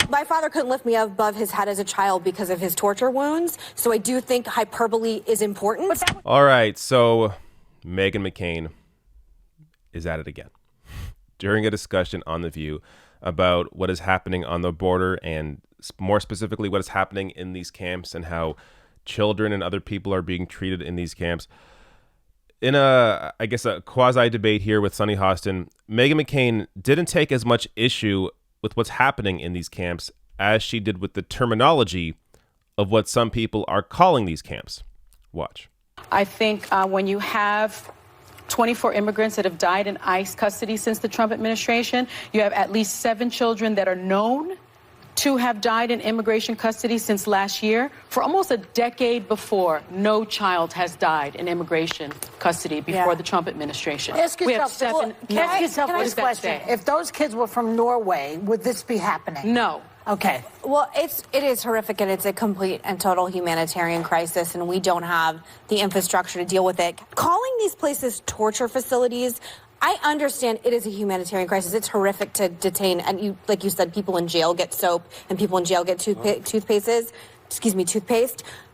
My father couldn't lift me above his head as a child because of his torture wounds, so I do think hyperbole is important. All right, so Meghan McCain is at it again. During a discussion on The View about what is happening on the border and more specifically what is happening in these camps and how children and other people are being treated in these camps. In a quasi debate here with Sunny Hostin, Meghan McCain didn't take as much issue with what's happening in these camps as she did with the terminology of what some people are calling these camps. Watch. I think when you have 24 immigrants that have died in ICE custody since the Trump administration, you have at least 7 children that are known to have died in immigration custody since last year. For almost a decade before, no child has died in immigration custody before the Trump administration. Ask yourself, what does that say? If those kids were from Norway, would this be happening? No. Okay. Well, it is horrific, and it's a complete and total humanitarian crisis, and we don't have the infrastructure to deal with it. Calling these places torture facilities, I understand it is a humanitarian crisis. It's horrific to detain, and like you said, people in jail get soap, and people in jail get toothpaste.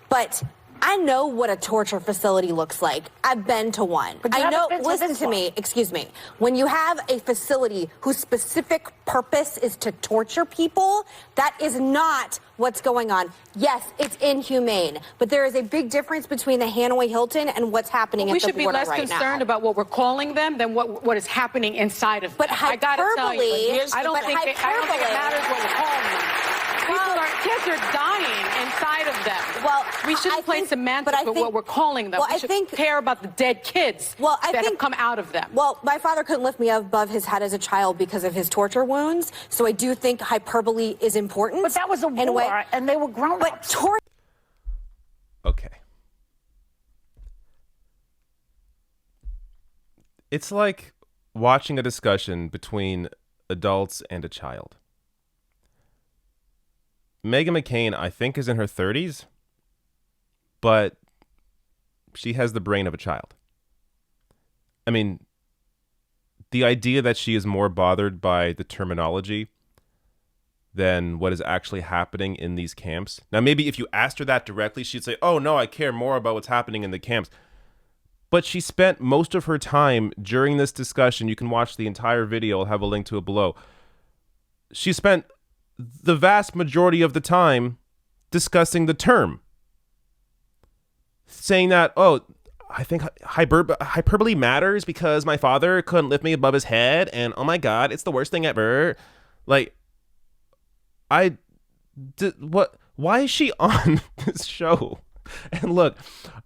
But I know what a torture facility looks like. I've been to one. I know, listen to me, excuse me. When you have a facility whose specific purpose is to torture people, that is not what's going on. Yes, it's inhumane, but there is a big difference between the Hanoi Hilton and what's happening at the border right now. We should be less concerned about what we're calling them than what is happening inside of them. But hyperbole, I gotta tell you, I don't think it matters what we're calling them. Kids are dying inside of them. Well, we shouldn't play semantics with what we're calling them. We should care about the dead kids that have come out of them. Well, my father couldn't lift me above his head as a child because of his torture wounds, so I do think hyperbole is important. But that was a war, and they were grown-ups. Okay. It's like watching a discussion between adults and a child. Meghan McCain, I think, is in her 30s, but she has the brain of a child. I mean, the idea that she is more bothered by the terminology than what is actually happening in these camps. Now, maybe if you asked her that directly, she'd say, oh, no, I care more about what's happening in the camps. But she spent most of her time during this discussion. You can watch the entire video. I'll have a link to it below. She spent the vast majority of the time discussing the term, saying that, oh, I think hyperbole matters because my father couldn't lift me above his head, and oh my God, it's the worst thing ever. Like, why is she on this show? And look,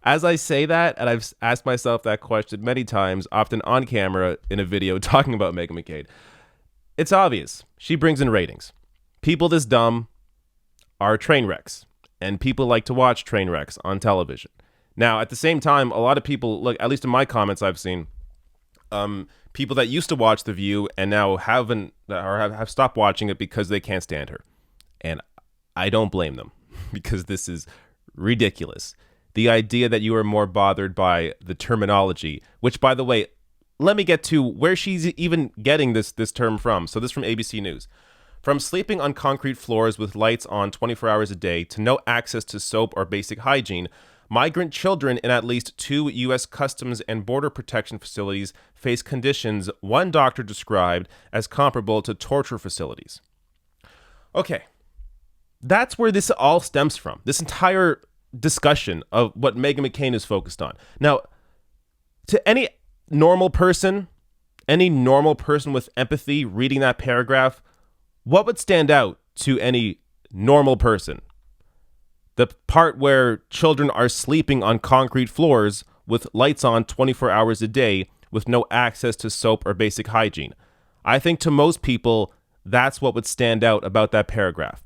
as I say that, and I've asked myself that question many times, often on camera in a video talking about Meghan McCain, it's obvious. She brings in ratings. People this dumb are train wrecks, and people like to watch train wrecks on television. Now, at the same time, a lot of people, look, at least in my comments I've seen, people that used to watch The View and now have stopped watching it because they can't stand her. And I don't blame them, because this is ridiculous. The idea that you are more bothered by the terminology, which, by the way, let me get to where she's even getting this term from. So this is from ABC News. From sleeping on concrete floors with lights on 24 hours a day to no access to soap or basic hygiene, migrant children in at least 2 U.S. Customs and Border Protection facilities face conditions one doctor described as comparable to torture facilities. Okay, that's where this all stems from. This entire discussion of what Meghan McCain is focused on. Now, to any normal person with empathy reading that paragraph, what would stand out to any normal person? The part where children are sleeping on concrete floors with lights on 24 hours a day with no access to soap or basic hygiene. I think to most people, that's what would stand out about that paragraph.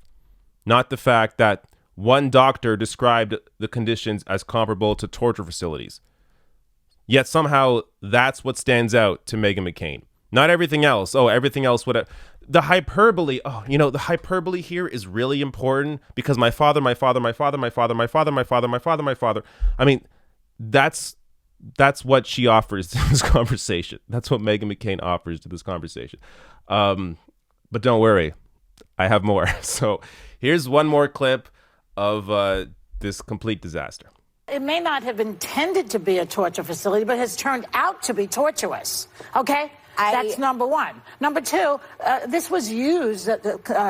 Not the fact that one doctor described the conditions as comparable to torture facilities. Yet somehow that's what stands out to Meghan McCain. Not everything else. Oh, everything else would have... The hyperbole, the hyperbole here is really important because my father. I mean, that's what she offers to this conversation. That's what Meghan McCain offers to this conversation. But don't worry. I have more. So here's one more clip of this complete disaster. It may not have intended to be a torture facility, but has turned out to be tortuous. Okay? That's number one. Number two, this was used,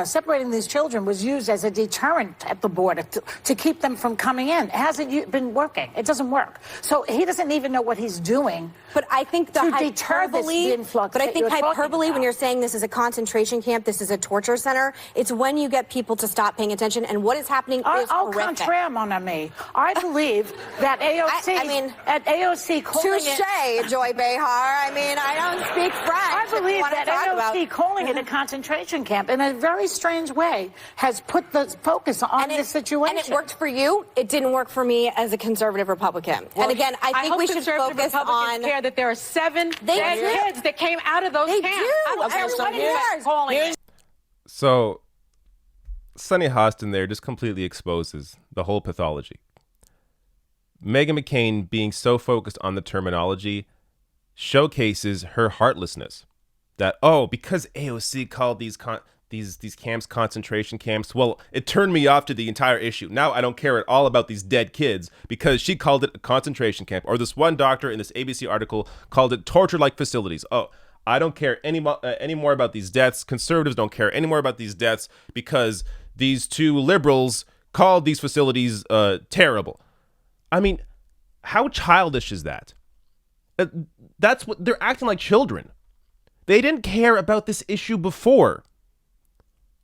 separating these children was used as a deterrent at the border to keep them from coming in. It hasn't been working. It doesn't work. So he doesn't even know what he's doing. But I think the hyperbole, but I think hyperbole, when you're saying this is a concentration camp, this is a torture center, it's when you get people to stop paying attention. And what is happening is horrific. Au contraire, mon ami. I believe that AOC, at AOC calling touche, Joy Behar. I mean, I don't speak French. I believe that AOC calling it a concentration camp in a very strange way has put the focus on this situation. And it worked for you. It didn't work for me as a conservative Republican. Well, and again, I think we should focus on that there are 7 dead kids that came out of those camps. I don't care what it is. So Sunny Hostin there just completely exposes the whole pathology. Meghan McCain being so focused on the terminology showcases her heartlessness. That, because AOC called these camps concentration camps, well, it turned me off to the entire issue. Now I don't care at all about these dead kids because she called it a concentration camp. Or this one doctor in this ABC article called it torture-like facilities. I don't care any more about these deaths. Conservatives don't care any more about these deaths because these two liberals called these facilities terrible. I mean, how childish is that? That's what they're acting like children. They didn't care about this issue before.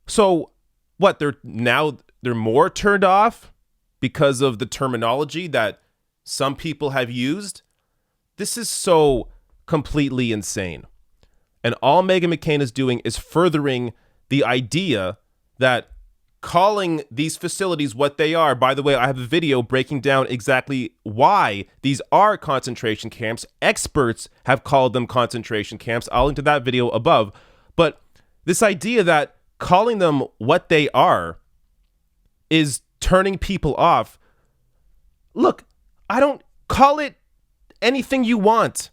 So what? They're more turned off because of the terminology that some people have used. This is so completely insane. And all Meghan McCain is doing is furthering the idea that calling these facilities what they are. By the way, I have a video breaking down exactly why these are concentration camps. Experts have called them concentration camps. I'll link to that video above. But this idea that calling them what they are is turning people off. Look, I don't call it anything you want.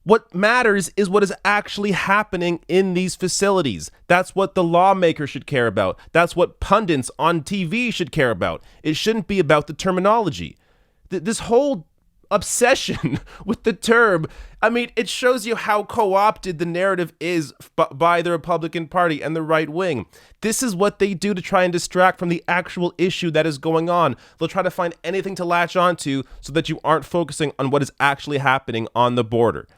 What matters is what is actually happening in these facilities. That's what the lawmakers should care about. That's what pundits on TV should care about. It shouldn't be about the terminology. This whole obsession with the term, I mean, it shows you how co-opted the narrative is by the Republican Party and the right wing. This is what they do to try and distract from the actual issue that is going on. They'll try to find anything to latch onto so that you aren't focusing on what is actually happening on the border.